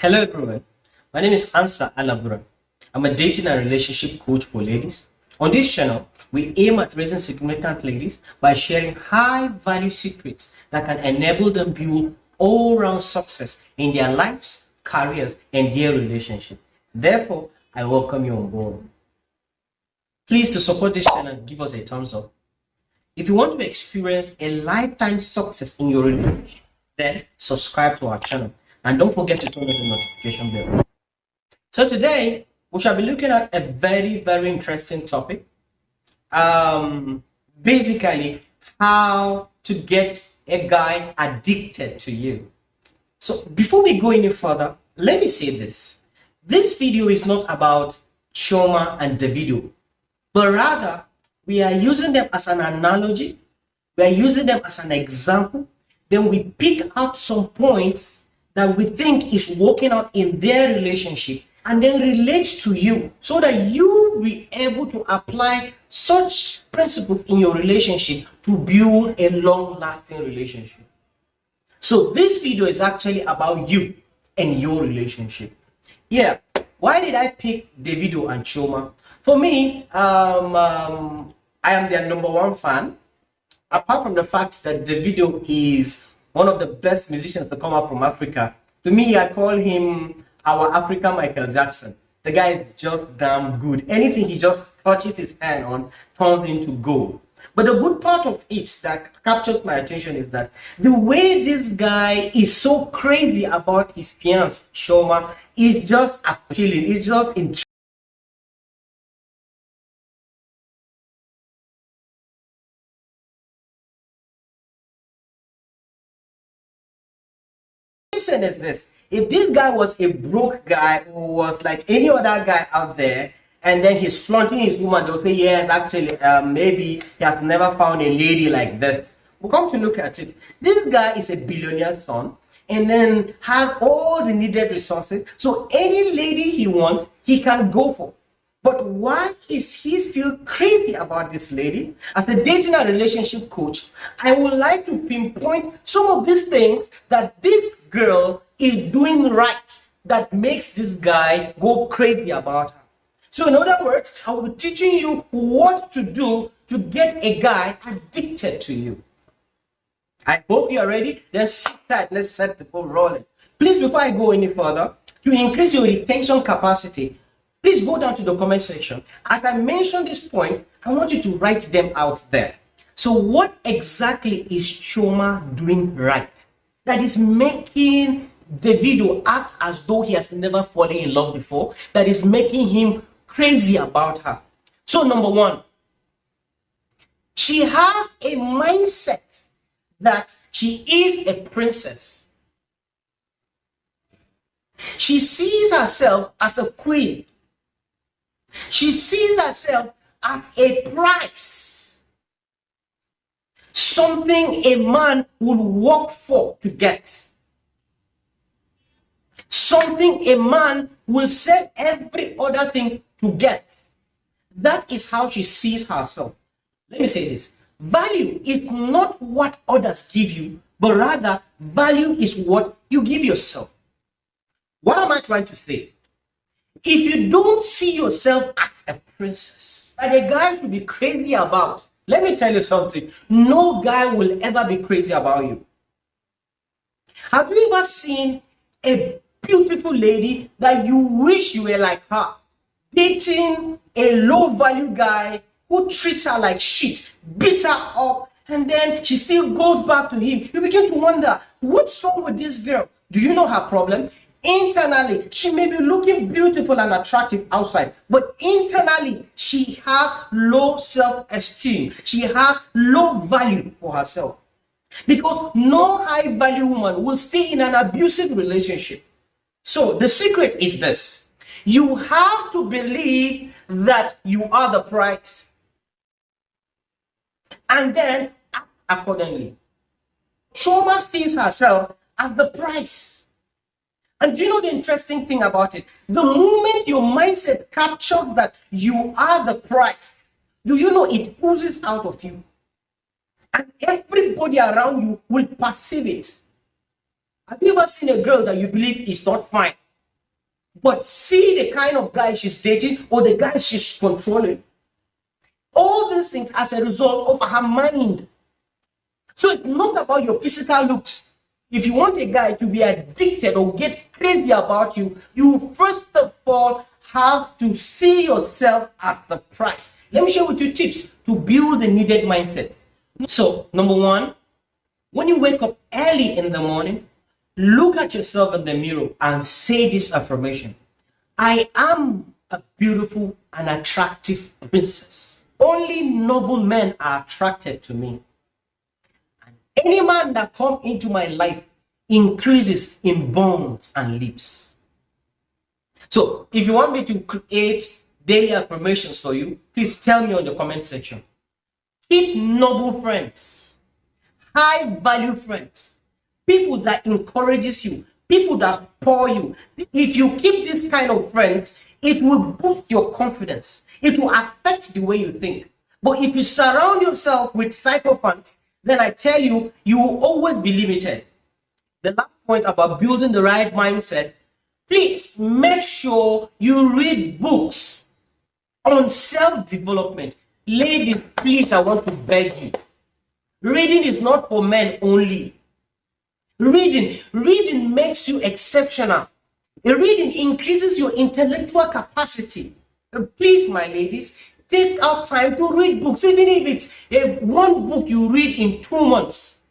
Hello everyone, my name is Ansa Alabura. I'm a dating and relationship coach for ladies. On this channel, we aim at raising significant ladies by sharing high-value secrets that can enable them build all-round success in their lives, careers, and their relationship. Therefore, I welcome you on board. Please, to support this channel, give us a thumbs up. If you want to experience a lifetime success in your relationship, then subscribe to our channel. And don't forget to turn on the notification bell. So today, we shall be looking at a very interesting topic. Basically, how to get a guy addicted to you. So before we go any further, let me say this. This video is not about Chioma and Davido, but rather, we are using them as an analogy. We are using them as an example. Then we pick out some points that we think is working out in their relationship and then relates to you so that you will be able to apply such principles in your relationship to build a long-lasting relationship. So this video is actually about you and your relationship. Yeah, why did I pick Davido and Chioma? For me, I am their #1 fan. Apart from the fact that Davido is one of the best musicians to come out from Africa. To me, I call him our African Michael Jackson. The guy is just damn good. Anything he just touches his hand on turns into gold. But the good part of it that captures my attention is that the way this guy is so crazy about his fiance, Chioma, is just appealing. It's just intriguing. Is this: if this guy was a broke guy who was like any other guy out there, and then he's flaunting his woman, they'll say, yes, actually, maybe he has never found a lady like this. We'll come to look at it. This guy is a billionaire's son and then has all the needed resources. So any lady he wants, he can go for. But why is he still crazy about this lady? As a dating and relationship coach, I would like to pinpoint some of these things that this girl is doing right that makes this guy go crazy about her. So in other words, I will be teaching you what to do to get a guy addicted to you. I hope you are ready. Then sit tight. Let's set the ball rolling. Please, before I go any further, to increase your retention capacity, please go down to the comment section. As I mentioned this point, I want you to write them out there. So what exactly is Chioma doing right that is making Davido act as though he has never fallen in love before, that is making him crazy about her? So #1, she has a mindset that she is a princess. She sees herself as a queen. She sees herself as a prize, something a man would work for to get, something a man will sell every other thing to get. That is how she sees herself. Let me say this: value is not what others give you, but rather value is what you give yourself. What am I trying to say? If you don't see yourself as a princess that a guy should be crazy about, let me tell you something: no guy will ever be crazy about you. Have you ever seen a beautiful lady that you wish you were like her, dating a low-value guy who treats her like shit, beat her up, and then she still goes back to him? You begin to wonder, what's wrong with this girl? Do you know her problem? Internally, she may be looking beautiful and attractive outside, but internally, she has low self-esteem. She has low value for herself. Because no high-value woman will stay in an abusive relationship. So the secret is this: you have to believe that you are the prize, and then act accordingly. Chioma sees herself as the prize. And you know the interesting thing about it? The moment your mindset captures that you are the prize, do you know it oozes out of you? And everybody around you will perceive it. Have you ever seen a girl that you believe is not fine? but see the kind of guy she's dating or the guy she's controlling. All these things as a result of her mind. So it's not about your physical looks. If you want a guy to be addicted or get crazy about you, you first of all have to see yourself as the prize. Let me share with you tips to build the needed mindset. So, number one, when you wake up early in the morning, look at yourself in the mirror and say this affirmation. I am a beautiful and attractive princess. Only noble men are attracted to me. And any man that comes into my life increases in bones and lips. So, if you want me to create daily affirmations for you, please tell me on the comment section. Keep noble friends, high value friends, people that encourages you, people that support you. If you keep this kind of friends, it will boost your confidence. It will affect the way you think. But if you surround yourself with psychophants, then I tell you, you will always be limited. The last point about building the right mindset, please make sure you read books on self-development. Ladies, please, I want to beg you. Reading is not for men only. Reading makes you exceptional. Reading increases your intellectual capacity. Please, my ladies, take out time to read books, even if it's one book you read in 2 months.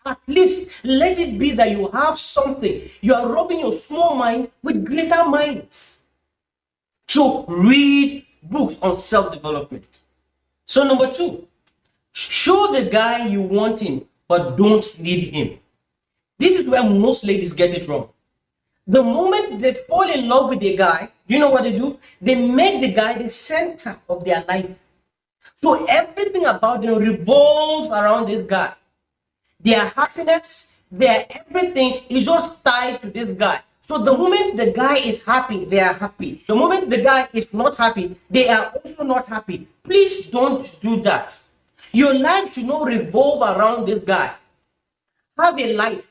At least let it be that you have something. You are rubbing your small mind with greater minds. So read books on self-development. So number two, show the guy you want him, but don't need him. This is where most ladies get it wrong. The moment they fall in love with a guy, you know what they do? They make the guy the center of their life. So everything about them revolves around this guy. Their happiness, their everything is just tied to this guy. So the moment the guy is happy, they are happy. The moment the guy is not happy, they are also not happy. Please don't do that. Your life should not revolve around this guy. Have a life.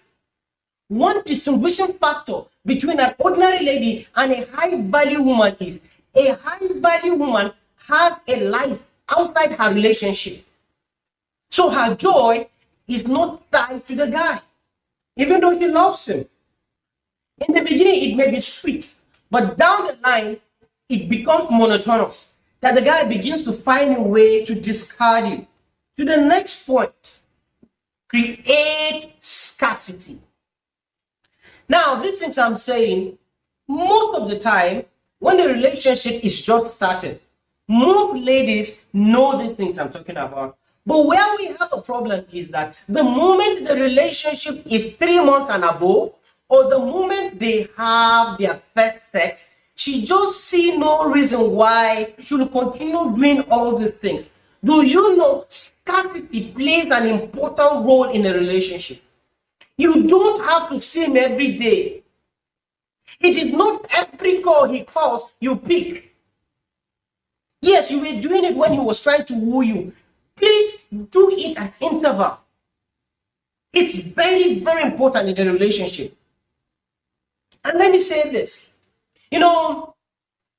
One distinguishing factor between an ordinary lady and a high-value woman is a high-value woman has a life outside her relationship. So her joy is not tied to the guy, even though she loves him. In the beginning, it may be sweet, but down the line, it becomes monotonous, that the guy begins to find a way to discard you. To the next point, create scarcity. Now, these things I'm saying, most of the time, when the relationship is just started, most ladies know these things I'm talking about. But where we have a problem is that the moment the relationship is 3 months and above, or the moment they have their first sex, she just see no reason why she will continue doing all these things. Do you know scarcity plays an important role in a relationship? You don't have to see him every day. It is not every call he calls you pick. Yes, you were doing it when he was trying to woo you. Please do it at interval. It's very, very important in a relationship. And let me say this,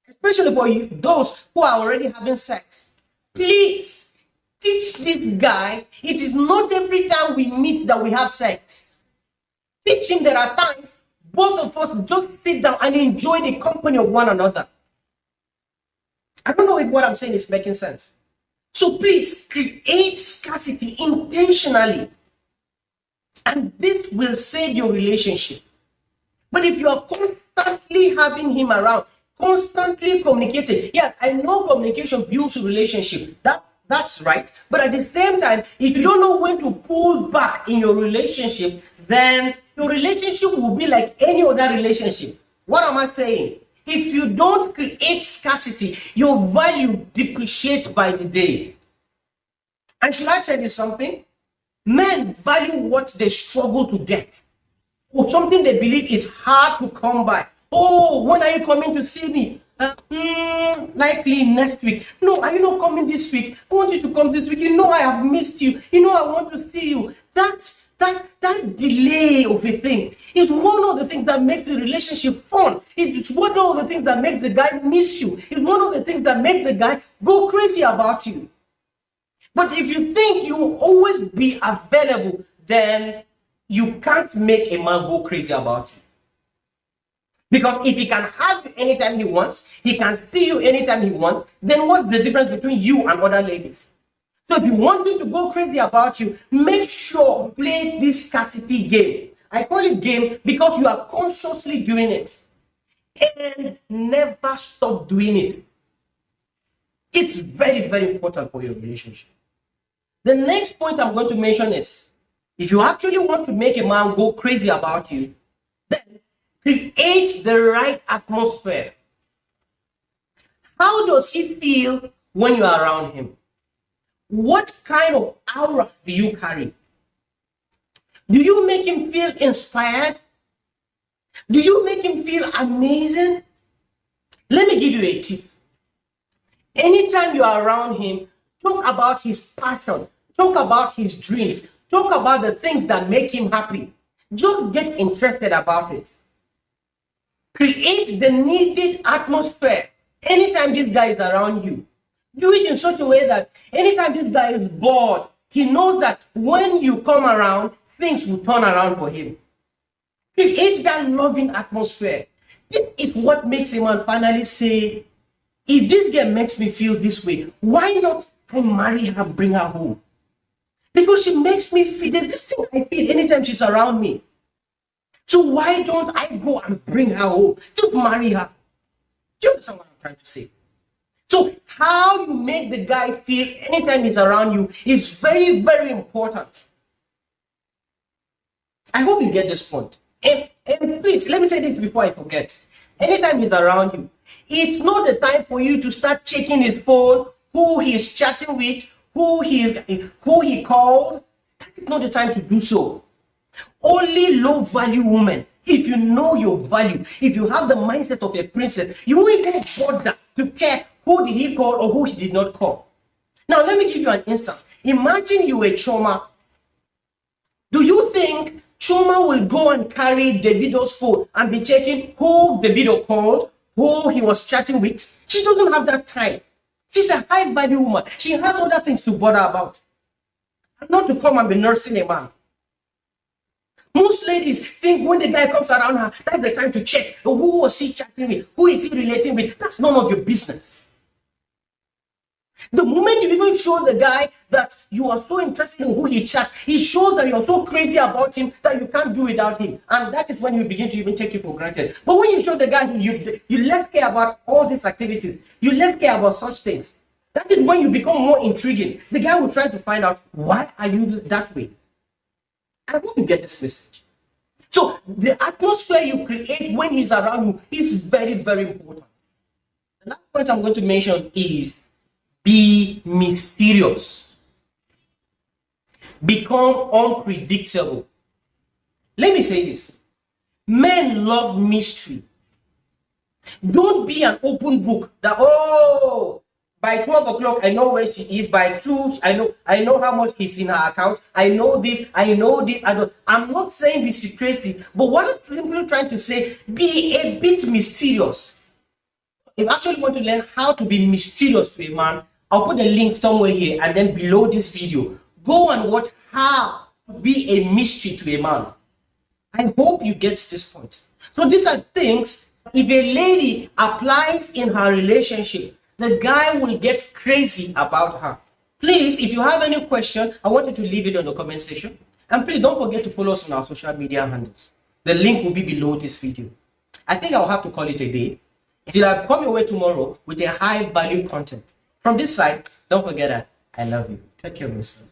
especially for you, those who are already having sex, please teach this guy, it is not every time we meet that we have sex. Teach him there are times both of us just sit down and enjoy the company of one another. I don't know if what I'm saying is making sense. So please create scarcity intentionally. And this will save your relationship. But if you are constantly having him around, constantly communicating, yes, I know communication builds a relationship. That's right. But at the same time, if you don't know when to pull back in your relationship, then your relationship will be like any other relationship. What am I saying? If you don't create scarcity, your value depreciates by the day. And should I tell you something? Men value what they struggle to get, or something they believe is hard to come by. Oh, when are you coming to see me? Likely next week. No, are you not coming this week? I want you to come this week. I have missed you. I want to see you. That's That delay of a thing is one of the things that makes the relationship fun. It's one of the things that makes the guy miss you. It's one of the things that makes the guy go crazy about you. But if you think you will always be available, then you can't make a man go crazy about you. Because if he can have you anytime he wants, he can see you anytime he wants, then what's the difference between you and other ladies? So if you want him to go crazy about you, make sure you play this scarcity game. I call it game because you are consciously doing it. And never stop doing it. It's very, very important for your relationship. The next point I'm going to mention is, if you actually want to make a man go crazy about you, then create the right atmosphere. How does he feel when you are around him? What kind of aura do you carry? Do you make him feel inspired? Do you make him feel amazing? Let me give you a tip. Anytime you are around him, talk about his passion, talk about his dreams, talk about the things that make him happy. Just get interested about it. Create the needed atmosphere anytime this guy is around you. Do it in such a way that anytime this guy is bored, he knows that when you come around, things will turn around for him. Create that loving atmosphere. This is what makes a man finally say, if this girl makes me feel this way, why not I marry her, bring her home? Because she makes me feel, there's this thing I feel anytime she's around me. So why don't I go and bring her home? Just marry her. Do you understand what I'm trying to say? So how you make the guy feel anytime he's around you is very, very important. I hope you get this point. And please, let me say this before I forget. Anytime he's around you, it's not the time for you to start checking his phone, who he's chatting with, who he called. That is not the time to do so. Only low-value women, if you know your value, if you have the mindset of a princess, you won't even bother to care who did he call or who he did not call. Now, let me give you an instance. Imagine you were Chioma. Do you think Chioma will go and carry Davido's phone and be checking who Davido called, who he was chatting with? She doesn't have that time. She's a high-value woman. She has other things to bother about. And not to come and be nursing a man. Most ladies think when the guy comes around her, that's the time to check who was he chatting with, who is he relating with. That's none of your business. The moment you even show the guy that you are so interested in who he chats, he shows that you're so crazy about him that you can't do without him. And that is when you begin to even take it for granted. But when you show the guy you less care about all these activities, you less care about such things, that is when you become more intriguing. The guy will try to find out, why are you that way? I hope you get this message. So the atmosphere you create when he's around you is very, very important. The last point I'm going to mention is be mysterious. Become unpredictable. Let me say this. Men love mystery. Don't be an open book that, oh, by 12 o'clock, I know where she is. By 2, I know how much is in her account. I know this. I'm not saying be secretive, but what I'm simply trying to say, be a bit mysterious. If you actually want to learn how to be mysterious to a man, I'll put a link somewhere here and then below this video. Go and watch how to be a mystery to a man. I hope you get this point. So these are things, if a lady applies in her relationship, the guy will get crazy about her. Please, if you have any question, I want you to leave it on the comment section. And please don't forget to follow us on our social media handles. The link will be below this video. I think I'll have to call it a day. Till I come your way tomorrow with a high value content. From this side, don't forget that I love you. Take care of yourself.